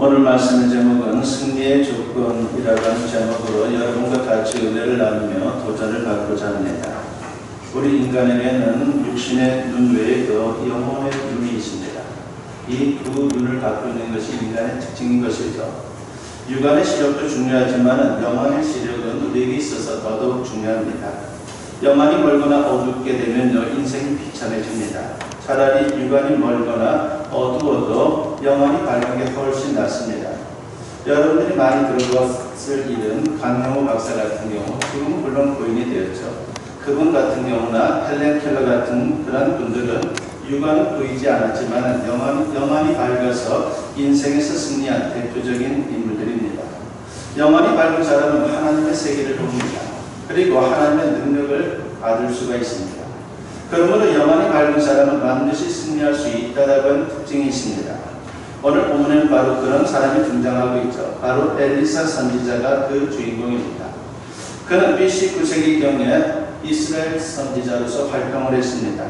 오늘 말씀의 제목은 승리의 조건이라고 하는 제목으로 여러분과 같이 은혜를 나누며 도전을 받고자 합니다. 우리 인간에게는 육신의 눈 외에도 영혼의 눈이 있습니다. 이 두 눈을 갖고 있는 것이 인간의 특징인 것이죠. 육안의 시력도 중요하지만 영혼의 시력은 우리에게 있어서 더더욱 중요합니다. 영안이 멀거나 어둡게 되면요, 인생이 비참해집니다. 차라리 육안이 멀거나 어두워도 영안이 밝은 게 훨씬 낫습니다. 여러분들이 많이 들어봤을 일은 강영호 박사 같은 경우, 지금은 물론 고인이 되었죠. 그분 같은 경우나 헬렌 켈러 같은 그런 분들은 육안은 보이지 않았지만 영안이 밝아서 인생에서 승리한 대표적인 인물들입니다. 영안이 밝은 사람은 하나님의 세계를 봅니다. 그리고 하나님의 능력을 받을 수가 있습니다. 그러므로 영안이 밝은 사람은 반드시 승리할 수 있다는 특징이 있습니다. 오늘 본문에는 바로 그런 사람이 등장하고 있죠. 바로 엘리사 선지자가 그 주인공입니다. 그는 BC 9세기경에 이스라엘 선지자로서 활동을 했습니다.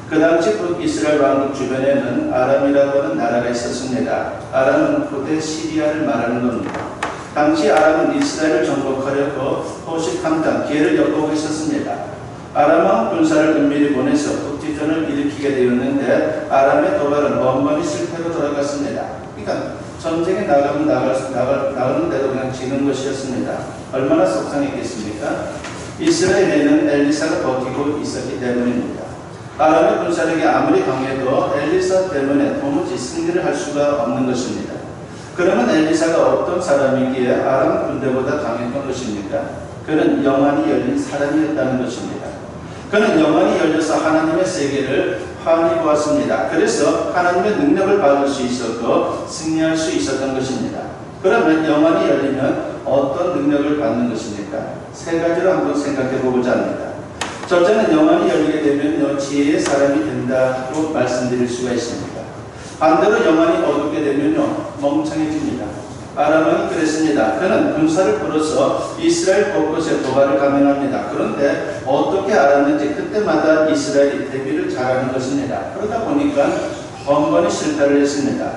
그 당시 북이스라엘 왕국 주변에는 아람이라고 하는 나라가 있었습니다. 아람은 고대 시리아를 말하는 겁니다. 당시 아람은 이스라엘을 정복하려고 호시탐탐 기회를 엿보고 있었습니다. 아람왕 군사를 은밀히 보내서 국지전을 일으키게 되었는데 아람의 도발은 번번이 실패로 돌아갔습니다. 그러니까 전쟁에 나가는 대로 그냥 지는 것이었습니다. 얼마나 속상했겠습니까? 이스라엘에는 엘리사가 버티고 있었기 때문입니다. 아람의 군사력이 아무리 강해도 엘리사 때문에 도무지 승리를 할 수가 없는 것입니다. 그러면 엘리사가 어떤 사람이기에 아람 군대보다 강했던 것입니까? 그는 영안이 열린 사람이었다는 것입니다. 그는 영안이 열려서 하나님의 세계를 환히 보았습니다. 그래서 하나님의 능력을 받을 수 있었고 승리할 수 있었던 것입니다. 그러면 영안이 열리면 어떤 능력을 받는 것입니까? 세 가지로 한번 생각해 보고자 합니다. 첫째는 영안이 열리게 되면 지혜의 사람이 된다고 말씀드릴 수가 있습니다. 반대로 영안이 어둡게 되면요, 멍청해집니다. 아람왕이 그랬습니다. 그는 군사를 풀어서 이스라엘 곳곳에 도발을 감행합니다. 그런데 어떻게 알았는지 그때마다 이스라엘이 대비를 잘하는 것입니다. 그러다 보니까 번번이 실패를 했습니다.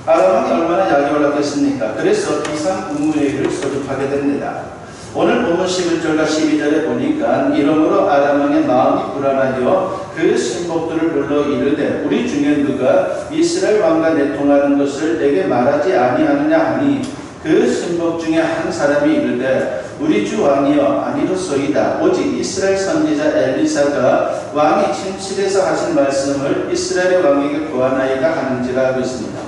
아람왕이 얼마나 약이 올랐겠습니까? 그래서 비상국무회의를 소집하게 됩니다. 오늘 본문 11절과 12절에 보니까 이러므로 아람왕의 마음이 불안하여 그 신복들을 불러 이르되 우리 중에 누가 이스라엘 왕과 내통하는 것을 내게 말하지 아니하느냐 하니 그 신복 중에 한 사람이 이르되 우리 주 왕이여 아니로소이다. 오직 이스라엘 선지자 엘리사가 왕이 침실에서 하신 말씀을 이스라엘 왕에게 고하나이다 하는지라 하고 있습니다.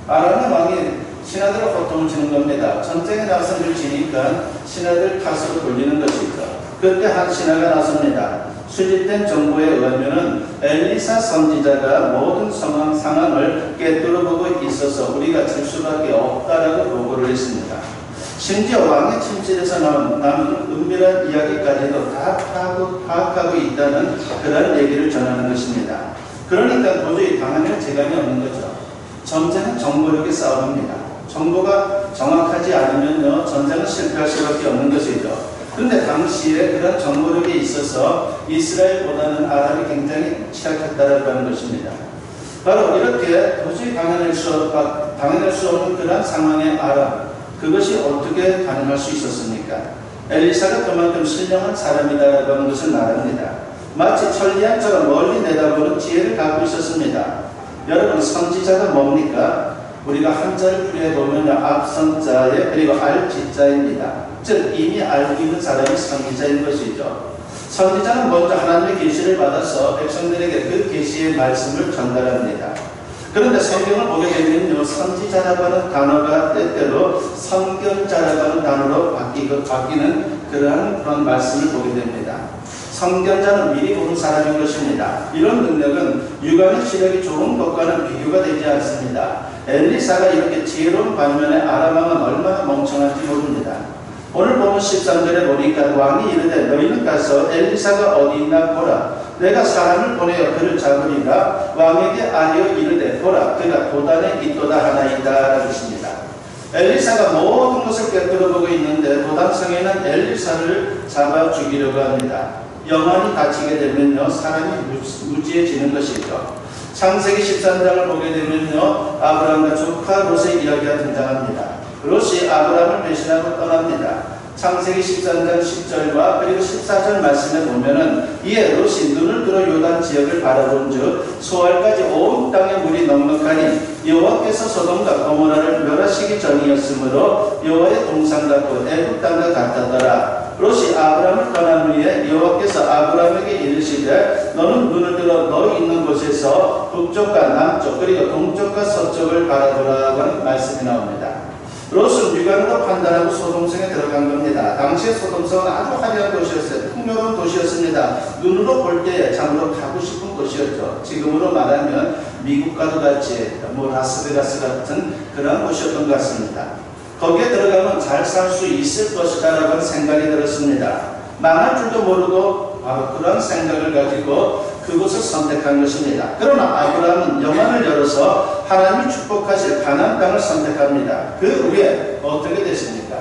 아람의 왕이 신하들을 호통을 치는 겁니다. 전쟁에 나선을 지니까 신하들 탓으로 돌리는 것이죠. 그때 한 신하가 나섭니다. 수집된 정보에 의하면 엘리사 선지자가 모든 상황을 꿰뚫어 보고 있어서 우리가 질 수밖에 없다라고 보고를 했습니다. 심지어 왕의 침실에서 남은 은밀한 이야기까지도 다 파악하고 있다는 그런 얘기를 전하는 것입니다. 그러니까 도저히 당하면 재간이 없는 거죠. 전쟁은 정보력의 싸움입니다. 정보가 정확하지 않으면요, 전쟁은 실패할 수밖에 없는 것이죠. 그런데 당시에 그런 정보력에 있어서 이스라엘보다는 아람이 굉장히 취약했다라고 하는 것입니다. 바로 이렇게 도저히 당해낼 수 없는 그런 상황의 아람, 그것이 어떻게 가능할 수 있었습니까? 엘리사가 그만큼 신령한 사람이다라고 하는 것을 말합니다. 마치 천리안처럼 멀리 내다보는 지혜를 갖고 있었습니다. 여러분, 선지자가 뭡니까? 우리가 한자를 풀이해보면 앞선자에 그리고 알지자입니다. 즉 이미 알고 있는 사람이 선지자인 것이죠. 선지자는 먼저 하나님의 계시를 받아서 백성들에게 그 계시의 말씀을 전달합니다. 그런데 성경을 보게 되면요, 선지자라고 하는 단어가 때때로 선견자라고 하는 단어로 바뀌는 그런 말씀을 보게 됩니다. 선견자는 미리 보는 사람인 것입니다. 이런 능력은 육안의 시력이 좋은 것과는 비교가 되지 않습니다. 엘리사가 이렇게 지혜로운 반면에 아람왕은 얼마나 멍청한지 모릅니다. 오늘 보면 13절에 보니까 왕이 이르되 너희는 가서 엘리사가 어디 있나 보라. 내가 사람을 보내어 그를 잡으리라. 왕에게 아뢰어 이르되 보라 그가 도단에 있도다 하나이다 라고 했습니다. 엘리사가 모든 것을 꿰뚫어보고 있는데 도단성에는 엘리사를 잡아 죽이려고 합니다. 영안이 닫히게 되면요, 사람이 무지해지는 것이죠. 창세기 13장을 보게 되면요, 아브라함과 조카 롯의 이야기가 등장합니다. 롯이 아브라함을 배신하고 떠납니다. 창세기 13장 10절과 그리고 14절 말씀에 보면은 이에 롯이 눈을 들어 요단 지역을 바라본즉 소알까지 온 땅에 물이 넉넉하니 여호와께서 소돔과 고모라를 멸하시기 전이었으므로 여호와의 동산 같고 애굽 땅과 같았더라. 롯이 아브라함을 떠난 후에 여호와께서 아브라함에게 이르시되 너는 눈을 들어 너 있는 곳에서 북쪽과 남쪽 그리고 동쪽과 서쪽을 바라보라고 하는 말씀이 나옵니다. 롯은 육안으로 판단하고 소돔성에 들어간 겁니다. 당시에 소돔성은 아주 화려한 도시였어요. 풍요로운 도시였습니다. 눈으로 볼 때에 참으로 가고 싶은 곳이었죠. 지금으로 말하면 미국과도 같이 라스베가스 같은 그런 곳이었던 것 같습니다. 거기에 들어가면 잘 살 수 있을 것이다라고 생각이 들었습니다. 망할 줄도 모르고 바로 그런 생각을 가지고 그곳을 선택한 것입니다. 그러나 아브라함은 영안을 열어서 하나님이 축복하실 가나안 땅을 선택합니다. 그 후에 어떻게 됐습니까?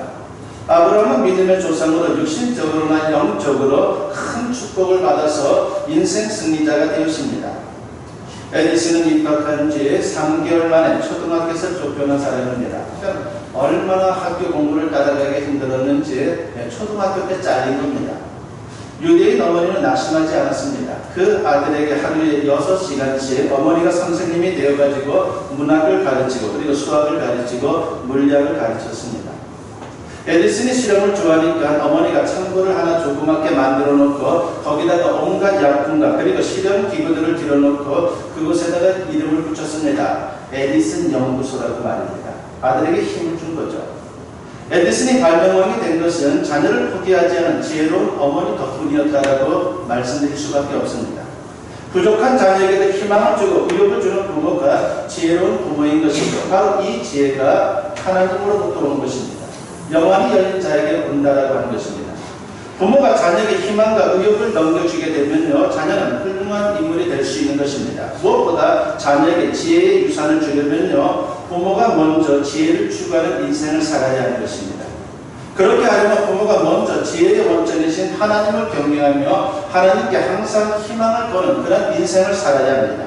아브라함은 믿음의 조상으로 육신적으로나 영적으로 큰 축복을 받아서 인생 승리자가 되었습니다. 에디슨은 입학한 지 3개월 만에 초등학교에서 쫓겨난 사람입니다. 그러니까 얼마나 학교 공부를 따라가기 힘들었는지 초등학교 때 잘린 겁니다. 유대인 어머니는 낙심하지 않았습니다. 그 아들에게 하루에 6시간씩 어머니가 선생님이 되어가지고 문학을 가르치고 그리고 수학을 가르치고 물리학을 가르쳤습니다. 에디슨이 실험을 좋아하니까 어머니가 창고를 하나 조그맣게 만들어 놓고 거기다가 온갖 약품과 그리고 실험 기구들을 들여 놓고 그곳에다가 이름을 붙였습니다. 에디슨 연구소라고 말입니다. 아들에게 힘을 준 거죠. 에디슨이 발명왕이 된 것은 자녀를 포기하지 않은 지혜로운 어머니 덕분이었다라고 말씀드릴 수밖에 없습니다. 부족한 자녀에게도 희망을 주고 의욕을 주는 부모가 지혜로운 부모인 것이죠. 바로 이 지혜가 하나님으로부터 온 것입니다. 영안이 열린 자에게 온다라고 하는 것입니다. 부모가 자녀에게 희망과 의욕을 넘겨주게 되면요, 자녀는 훌륭한 인물이 될 수 있는 것입니다. 무엇보다 자녀에게 지혜의 유산을 주려면요, 부모가 먼저 지혜를 추구하는 인생을 살아야 하는 것입니다. 그렇게 하려면 부모가 먼저 지혜의 원천이신 하나님을 경외하며 하나님께 항상 희망을 거는 그런 인생을 살아야 합니다.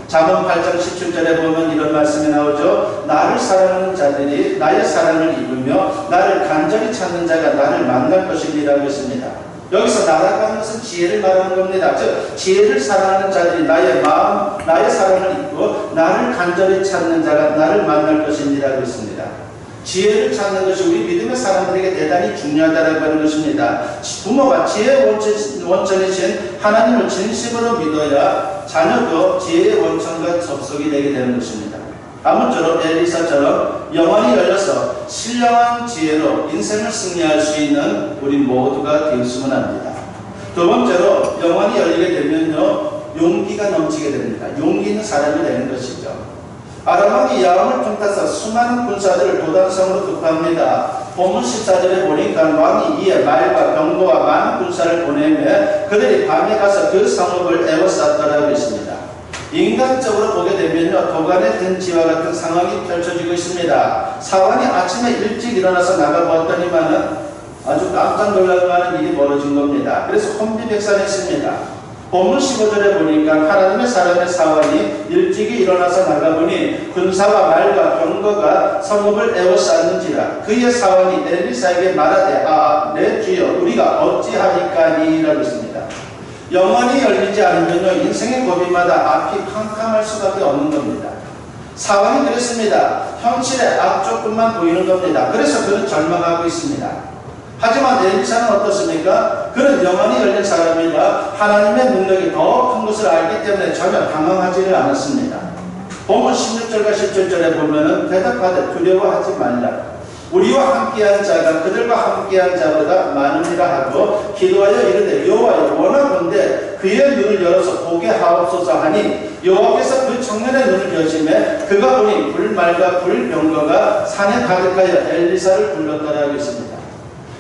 잠언 8장 17절에 보면 이런 말씀이 나오죠. 나를 사랑하는 자들이 나의 사랑을 입으며 나를 간절히 찾는 자가 나를 만날 것이니라고 했습니다. 여기서 나라고 하는 것은 지혜를 말하는 겁니다. 즉 지혜를 사랑하는 자들이 나의 마음, 나의 사랑을 입고 나를 간절히 찾는 자가 나를 만날 것이니라고 했습니다. 지혜를 찾는 것이 우리 믿음의 사람들에게 대단히 중요하다고 하는 것입니다. 부모가 지혜의 원천이신 하나님을 진심으로 믿어야 자녀도 지혜의 원천과 접속이 되게 되는 것입니다. 아무쪼록 엘리사처럼 영안이 열려서 신령한 지혜로 인생을 승리할 수 있는 우리 모두가 되었으면 합니다. 두 번째로 영안이 열리게 되면요, 용기가 넘치게 됩니다. 용기 있는 사람이 되는 것이죠. 아람왕이 야왕을 통해서 수많은 군사들을 도단성으로 급합니다. 본문 14절에 보니까 왕이 이에 말과 병거와 많은 군사를 보내며 그들이 밤에 가서 그 성읍을 에워쌌더라고 했습니다. 인간적으로 보게 되면요, 도간의 등지와 같은 상황이 펼쳐지고 있습니다. 사환이 아침에 일찍 일어나서 나가보았더니만은 아주 깜짝 놀랄 만한 일이 벌어진 겁니다. 그래서 혼비백산했습니다. 본문 15절에 보니까 하나님의 사람의 사환이 일찍이 일어나서 나가보니 군사와 말과 병거가 성읍을 에워쌌는지라. 그의 사환이 엘리사에게 말하되 내 주여 우리가 어찌하리까니 라고 했습니다. 영안이 열리지 않으면 인생의 고비마다 앞이 캄캄할 수밖에 없는 겁니다. 사환이 그랬습니다. 현실의 앞쪽뿐만 보이는 겁니다. 그래서 그는 절망하고 있습니다. 하지만 엘리사는 어떻습니까? 그는 영안이 열린 사람이라 하나님의 능력이 더 큰 것을 알기 때문에 전혀 당황하지를 않았습니다. 본문 16절과 17절에 보면은 대답하되 두려워하지 말라. 우리와 함께한 자가 그들과 함께한 자보다 많으니라 하고 기도하여 이르되 여호와여 원하건대 그의 눈을 열어서 보게 하옵소서 하니 여호와께서 그 청년의 눈을 여심해 그가 보니 불말과 불병거가 산에 가득하여 엘리사를 불렀더라 하겠습니다.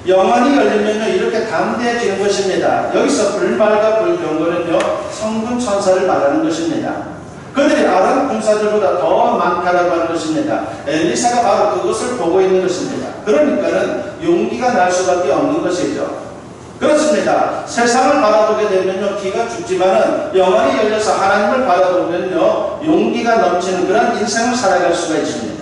영안이 열리면요, 이렇게 담대해지는 것입니다. 여기서 불말과 불병거는요, 성군 천사를 말하는 것입니다. 그들이 아람 군사들보다 더 많다라고 하는 것입니다. 엘리사가 바로 그것을 보고 있는 것입니다. 그러니까는 용기가 날 수밖에 없는 것이죠. 그렇습니다. 세상을 바라보게 되면요, 귀가 죽지만은 영안이 열려서 하나님을 바라보면요, 용기가 넘치는 그런 인생을 살아갈 수가 있습니다.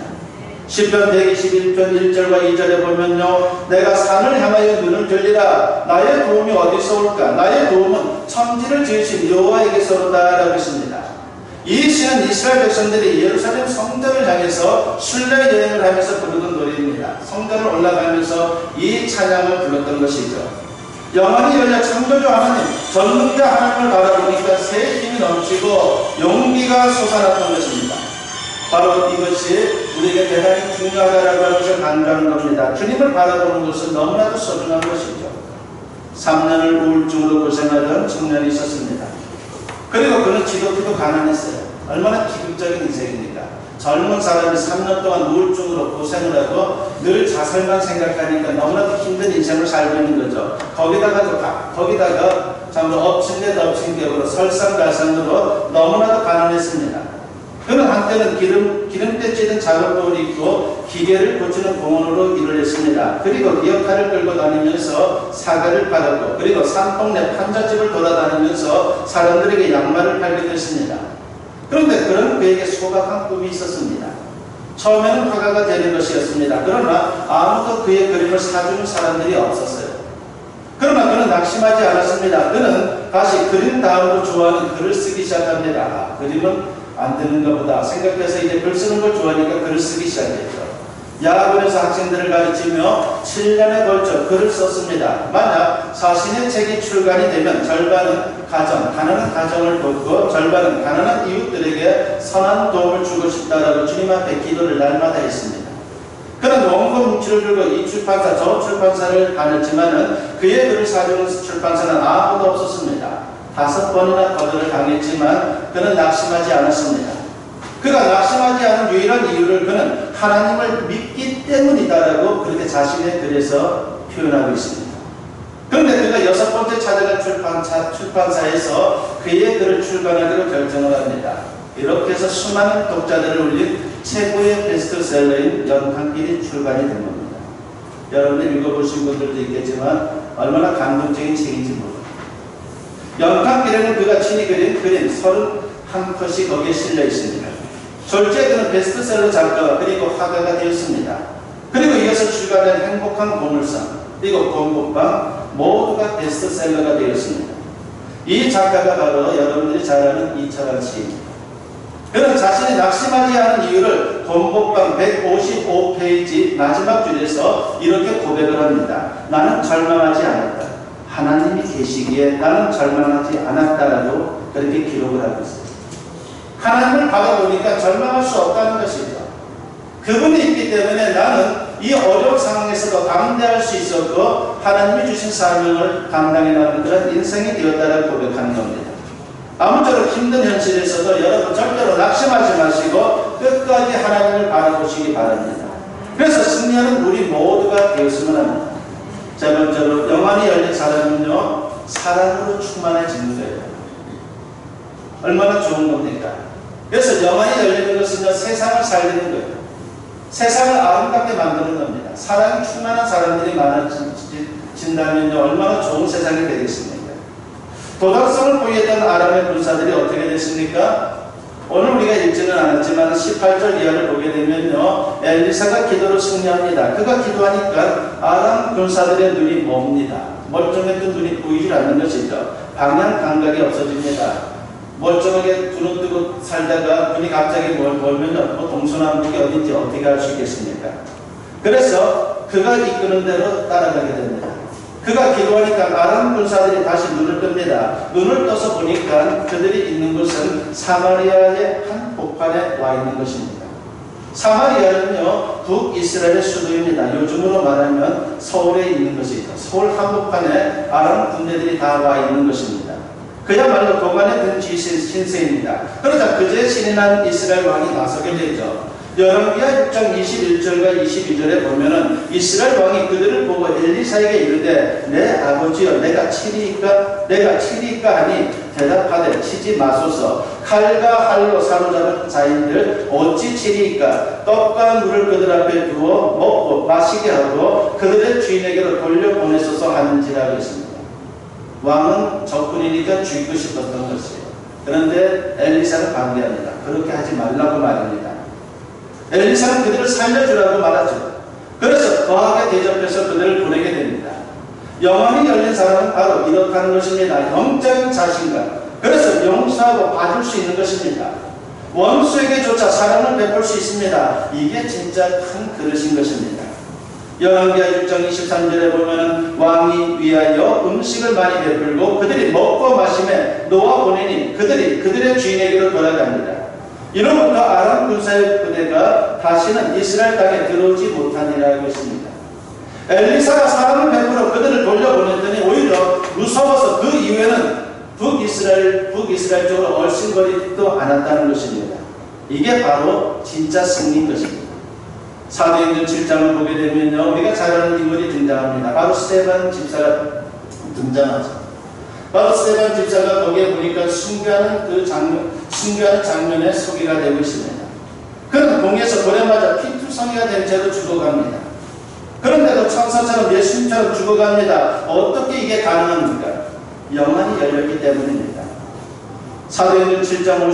시편 121편 1절과 2절에 보면요, 내가 산을 향하여 눈을 들리라. 나의 도움이 어디서 올까? 나의 도움은 천지를 지으신 여호와에게서로다 라고 했습니다. 이 시는 이스라엘 백성들이 예루살렘 성전을 향해서 순례 여행을 하면서 부르는 노래입니다. 성전을 올라가면서 이 찬양을 불렀던 것이죠. 영안이 열려 창조주 하나님, 전능자 하나님을 바라보니까 새 힘이 넘치고 용기가 솟아났던 것입니다. 바로 이것이 우리에게 대단히 중요하다라고 하는 것을 강조하는 겁니다. 주님을 바라보는 것은 너무나도 소중한 것이죠. 3년을 우울증으로 고생하던 청년이 있었습니다. 그리고 그는 지독히도 가난했어요. 얼마나 기극적인 인생입니까? 젊은 사람이 3년 동안 우울증으로 고생을 하고 늘 자살만 생각하니까 너무나도 힘든 인생을 살고 있는 거죠. 거기다가 참 엎친 데 덮친 격으로 설상가상으로 너무나도 가난했습니다. 그는 한때는 기름때 찌든 작업복을 입고 기계를 고치는 공원으로 일을 했습니다. 그리고 기어카를 끌고 다니면서 사과를 팔았고, 그리고 산동네 판잣집을 돌아다니면서 사람들에게 양말을 팔기도 했습니다. 그런데 그런 그에게 소박한 꿈이 있었습니다. 처음에는 화가가 되는 것이었습니다. 그러나 아무도 그의 그림을 사주는 사람들이 없었어요. 그러나 그는 낙심하지 않았습니다. 그는 다시 그림 다음으로 좋아하는 글을 쓰기 시작합니다. 그림은 안 되는가 보다 생각해서 이제 글 쓰는 걸 좋아하니까 글을 쓰기 시작했죠. 야학원에서 학생들을 가르치며 7년에 걸쳐 글을 썼습니다. 만약 자신의 책이 출간이 되면 절반은 가난한 가정을 돕고 절반은 가난한 이웃들에게 선한 도움을 주고 싶다라고 주님 앞에 기도를 날마다 했습니다. 그는 온갖 뭉치를 들고 이 출판사 저 출판사를 다녔지만은 그의 글을 사주는 출판사는 아무도 없었습니다. 5번이나 거절을 당했지만 그는 낙심하지 않았습니다. 그가 낙심하지 않은 유일한 이유를 그는 하나님을 믿기 때문이다라고 그렇게 자신의 글에서 표현하고 있습니다. 그런데 그가 6번째 찾아간 출판사에서 그의 글을 출간하기로 결정을 합니다. 이렇게 해서 수많은 독자들을 올린 최고의 베스트셀러인 연탄길이 출간이 된 겁니다. 여러분들 읽어보신 분들도 있겠지만 얼마나 감동적인 책인지 모릅니다. 연탄길에는 그가 친히 그린 그림 31컷이 거기에 실려 있습니다. 졸지에 그는 베스트셀러 작가가 그리고 화가가 되었습니다. 그리고 이어서 출간된 행복한 보물상 그리고 공부방 모두가 베스트셀러가 되었습니다. 이 작가가 바로 여러분들이 잘 아는 이철환 씨입니다. 그는 자신이 낙심하지 않은 이유를 본복방 155페이지 마지막 줄에서 이렇게 고백을 합니다. 나는 절망하지 않았다. 하나님이 계시기에 나는 절망하지 않았다라고 그렇게 기록을 하고 있습니다. 하나님을 바라보니까 절망할 수 없다는 것이죠. 그분이 있기 때문에 나는 이 어려운 상황에서도 담대할 수 있었고 하나님이 주신 사명을 감당해 나가는 그런 인생이 되었다라고 고백하는 겁니다. 아무쪼록 힘든 현실에서도 여러분 절대로 낙심하지 마시고 끝까지 하나님을 바라보시기 바랍니다. 그래서 승리하는 우리 모두가 되었으면 합니다. 세 번째로 영안이 열린 사람은요 사랑으로 충만해지는 거예요. 얼마나 좋은 겁니까? 그래서 영안이 열리는 것은요 세상을 살리는 거예요. 세상을 아름답게 만드는 겁니다. 사랑이 충만한 사람들이 많아진다면요 얼마나 좋은 세상이 되겠습니까? 도덕성을 보이했던 아람의 군사들이 어떻게 됐습니까? 오늘 우리가 읽지는 않았지만 18절 이하를 보게 되면요 엘리사가 기도로 승리합니다. 그가 기도하니까 아람 군사들의 눈이 멉니다. 멀쩡했던 눈이 보이질 않는 것이죠. 방향 감각이 없어집니다. 멀쩡하게 눈을 뜨고 살다가 눈이 갑자기 멀면 동서남북이 어딘지 어떻게 알 수 있겠습니까? 그래서 그가 이끄는 대로 따라가게 됩니다. 그가 기도하니까 아람 군사들이 다시 눈을 뜹니다. 눈을 떠서 보니까 그들이 있는 곳은 사마리아의 한 복판에 와 있는 것입니다. 사마리아는요 북이스라엘의 수도입니다. 요즘으로 말하면 서울에 있는 것이죠. 서울 한복판에 아람 군대들이 다 와 있는 것입니다. 그야말로 도간에 든 신세입니다. 그러자 그제 신이 난 이스라엘 왕이 나서게 되죠. 열왕기하 6장 21절과 22절에 보면은 이스라엘 왕이 그들을 보고 엘리사에게 이르되 내 아버지여 내가 치리이까 하니 대답하되 치지 마소서. 칼과 할로 사로잡은 자인들 어찌 치리이까. 떡과 물을 그들 앞에 두어 먹고 마시게 하고 그들의 주인에게로 돌려보내소서 하는지라 했습니다. 왕은 적군이니까 죽이고 싶었던 것이에요. 그런데 엘리사는 반대합니다. 그렇게 하지 말라고 말합니다. 엘리사는 그들을 살려주라고 말하죠. 그래서 거하게 대접해서 그들을 보내게 됩니다. 영안이 열린 사람은 바로 이렇다는 것입니다. 영적인 자신감. 그래서 용서하고 봐줄 수 있는 것입니다. 원수에게조차 사랑을 베풀 수 있습니다. 이게 진짜 큰 그릇인 것입니다. 열왕기하 6장 23절에 보면 왕이 위하여 음식을 많이 베풀고 그들이 먹고 마심에 놓아보내니 그들이 그들의 주인에게로 돌아갑니다. 이로부터 아람 군사의 부대가 다시는 이스라엘 땅에 들어오지 못하니라 했습니다. 엘리사가 사랑을 베풀어 그들을 돌려보냈더니 오히려 무서워서 그 이후에는 북이스라엘 쪽으로 얼씬거리지도 않았다는 것입니다. 이게 바로 진짜 승리인 것입니다. 사도행전 7장을 보게 되면요, 우리가 잘 아는 인물이 등장합니다. 바로 스데반 집사가 등장하죠. 바로 스데반 집사가 거기에 보니까 순교하는 장면에 소개가 되고 있습니다. 그는 공에서 돌에 맞아 피투성이가 된 채로 죽어갑니다. 그런데도 천사처럼 예수님처럼 죽어갑니다. 어떻게 이게 가능합니까? 영안이 열렸기 때문입니다. 사도행전 7장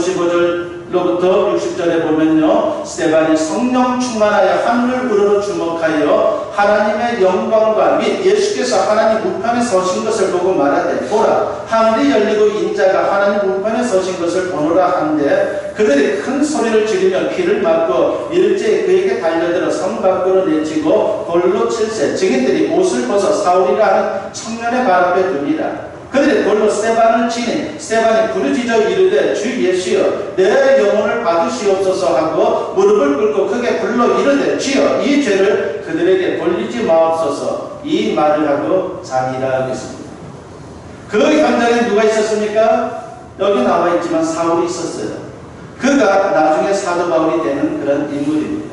55절로부터 60절에 보면요, 스데반이 성령 충만하여 하늘 우러러 주목하여 하나님의 영광과 및 예수께서 하나님 우편에 서신 것을 보고 말하되 보라 하늘이 열리고 인자가 하나님 우편에 서신 것을 보노라 한데 그들이 큰 소리를 지르며 귀를 막고 일제히 그에게 달려들어 성 밖으로 내치고 돌로 칠세 증인들이 옷을 벗어 사울이라 하는 청년의 발 앞에 둡니다. 그들이 돌로 스데반을 치니 스데반이 부르짖어 이르되 주 예수여 내 영혼을 받으시옵소서 하고 무릎을 꿇고 크게 불러 이르되 주여 이 죄를 그들에게 돌리지 마옵소서 이 말을 하고 자니라 하겠습니다. 그 현장에 누가 있었습니까? 여기 나와 있지만 사울이 있었어요. 그가 나중에 사도 바울이 되는 그런 인물입니다.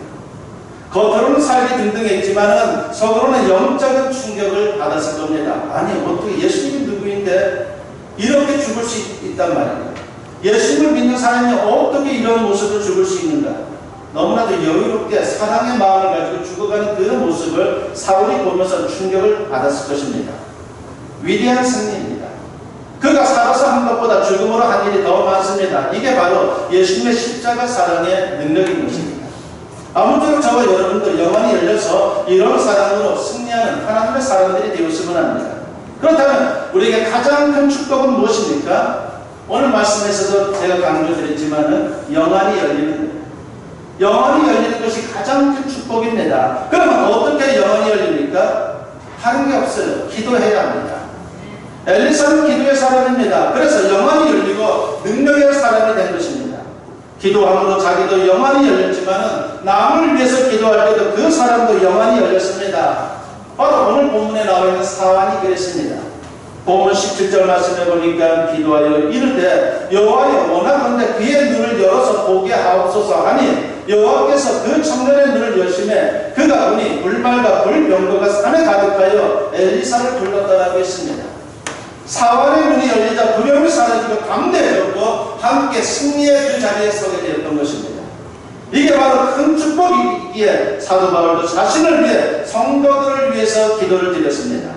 겉으로는 살기 등등했지만은 속으로는 영적인 충격을 받았을 겁니다. 아니 어떻게 예수님이 누구인데 이렇게 죽을 수 있단 말이에요. 예수님을 믿는 사람이 어떻게 이런 모습으로 죽을 수 있는가? 너무나도 여유롭게 사랑의 마음을 가지고 죽어가는 그 모습을 사울이 보면서 충격을 받았을 것입니다. 위대한 승리입니다. 그가 살아서 한 것보다 죽음으로 한 일이 더 많습니다. 이게 바로 예수님의 십자가 사랑의 능력인 것입니다. 아무쪼록 저와 여러분도 영안이 열려서 이런 사랑으로 승리하는 하나님의 사람들이 되었으면 합니다. 그렇다면 우리에게 가장 큰 축복은 무엇입니까? 오늘 말씀에서도 제가 강조드렸지만은 영안이 열리는 거예요. 영안이 열리는 것이 가장 큰 축복입니다. 그러면 어떻게 영안이 열립니까? 하는 게 없어요. 기도해야 합니다. 엘리사는 기도의 사람입니다. 그래서 영안이 열리고 능력의 사람이 된 것입니다. 기도함으로 자기도 영안이 열렸지만 남을 위해서 기도할 때도 그 사람도 영안이 열렸습니다. 바로 오늘 본문에 나와 있는 사환이 그랬습니다. 본문 17절 말씀해 보니까 기도하여 이르되 여호와여 원하건대 그의 눈을 열어서 보게 하옵소서 하니 여호와께서 그 청년의 눈을 여심해 그가 보니 불말과 불병거가 산에 가득하여 엘리사를 불렀다라고 했습니다. 사환의 눈이 열리자 두려움이 사라지고 담대해졌고 함께 승리의 그 자리에 서게 되었던 것입니다. 이게 바로 큰 축복이기에 사도 바울도 자신을 위해 성도들을 위해서 기도를 드렸습니다.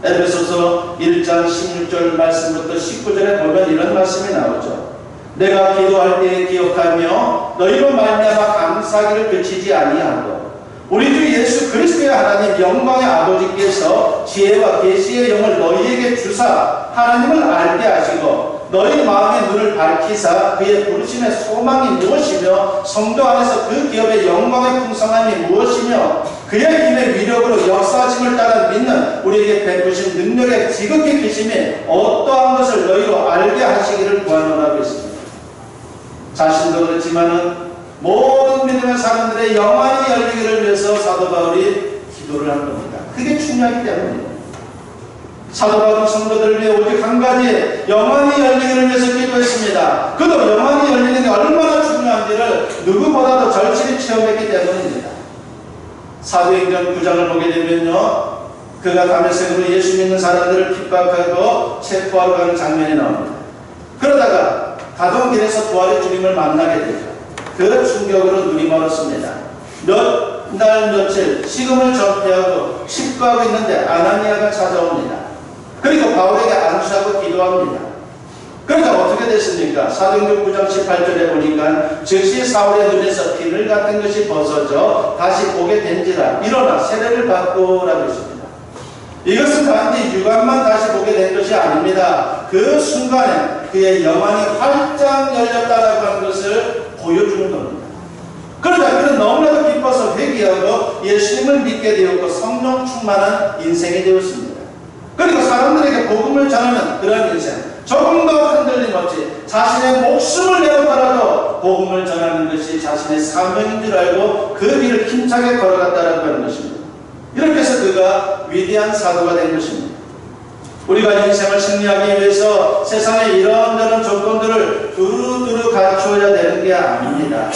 에베소서 1장 16절 말씀부터 19절에 보면 이런 말씀이 나오죠. 내가 기도할 때에 기억하며 너희로 말미암아 감사하기를 그치지 아니하고 우리 주 예수 그리스도의 하나님 영광의 아버지께서 지혜와 계시의 영을 너희에게 주사 하나님을 알게 하시고 너희 마음의 눈을 밝히사 그의 부르심의 소망이 무엇이며 성도 안에서 그 기업의 영광의 풍성함이 무엇이며 그의 힘의 위력으로 역사하심을 따라 믿는 우리에게 베푸신 능력의 지극히 크심이 어떠한 것을 너희로 알게 하시기를 구하노라고 했습니다. 자신도 그렇지만은 모든 믿음의 사람들의 영안이 열리기를 위해서 사도 바울이 기도를 한 겁니다. 그게 중요하기 때문입니다. 사도 바울은 성도들을 위해 오직 한 가지 영안이 열리기를 위해서 기도했습니다. 그도 영안이 열리는 게 얼마나 중요한지를 누구보다도 절실히 체험했기 때문입니다. 사도행전 9장을 보게 되면요, 그가 다메섹으로 예수 믿는 사람들을 핍박하고 체포하러 가는 장면이 나옵니다. 그러다가 가던 길에서 부활의 주님을 만나게 되죠. 그 충격으로 눈이 멀었습니다. 몇 날 며칠 식음을 전폐하고 식구하고 있는데 아나니아가 찾아옵니다. 그리고 바울에게 안수하고 기도합니다. 그러니까 어떻게 됐습니까? 사도행전 9장 18절에 보니까 즉시 사울의 눈에서 비늘 같은 것이 벗어져 다시 보게 된지라 일어나 세례를 받고라고 했습니다. 이것은 단지 육안만 다시 보게 된 것이 아닙니다. 그 순간에 그의 영안이 활짝 열렸다라고 하는 것을 보여주는 겁니다. 그러자 그는 너무나도 기뻐서 회개하고 예수님을 믿게 되었고 성령 충만한 인생이 되었습니다. 그리고 사람들에게 복음을 전하는 그런 인생, 조금 더 흔들림 없이 자신의 목숨을 내어더라도 복음을 전하는 것이 자신의 사명인 줄 알고 그 길을 힘차게 걸어갔다라고 하는 것입니다. 이렇게 해서 그가 위대한 사도가 된 것입니다. 우리가 인생을 승리하기 위해서 세상에 이런저런 조건들을 두루두루 갖추어야 되는 게 아닙니다.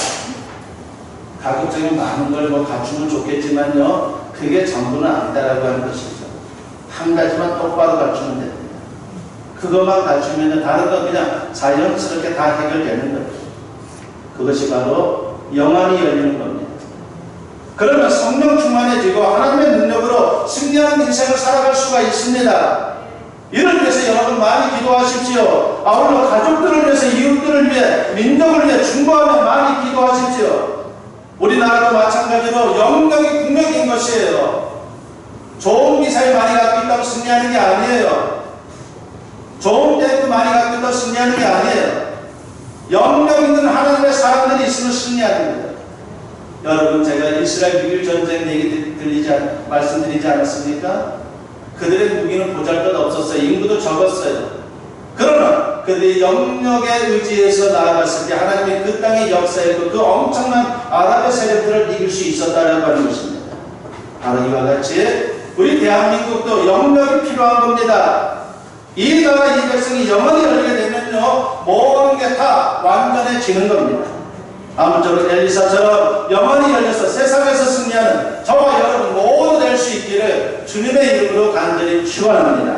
가급적이면 많은 걸 갖추면 좋겠지만요, 그게 전부는 아니다라고 하는 것이죠. 한 가지만 똑바로 갖추면 됩니다. 그것만 갖추면 다른 건 그냥 자연스럽게 다 해결되는 거예요. 그것이 바로 영안이 열리는 겁니다. 그러면 성령 충만해지고 하나님의 능력으로 승리하는 인생을 살아갈 수가 있습니다. 이를 위해서 여러분 많이 기도하십시오. 아울러 가족들을 위해서, 이웃들을 위해, 민족을 위해 중보하며 많이 기도하십시오. 우리나라도 마찬가지로 영역이 국력인 것이에요. 좋은 미사일 많이 갖고 있다고 승리하는 게 아니에요. 좋은 탱크 많이 갖고 있다고 승리하는 게 아니에요. 영역 있는 하나님의 사람들이 있으면 승리하는 겁니다. 여러분, 제가 이스라엘 6.1 전쟁 얘기 말씀드리지 않았습니까? 그들의 무기는 보잘것없었어요. 인구도 적었어요. 그러나 그들이 영역의 의지에서 나아갔을 때 하나님이 그 땅의 역사에도 그 엄청난 아랍의 세력들을 이길 수 있었다는 것입니다. 바로 이와 같이 우리 대한민국도 영역이 필요한 겁니다. 이 나라 이 백성이 영원히 열리게 되면요, 모든 게 다 완전해지는 겁니다. 아무쪼록 엘리사처럼 영원히 열려서 세상에서 승리하는 저와 여러분 모두 될 수 있기를 주님의 이름으로 간절히 축원합니다.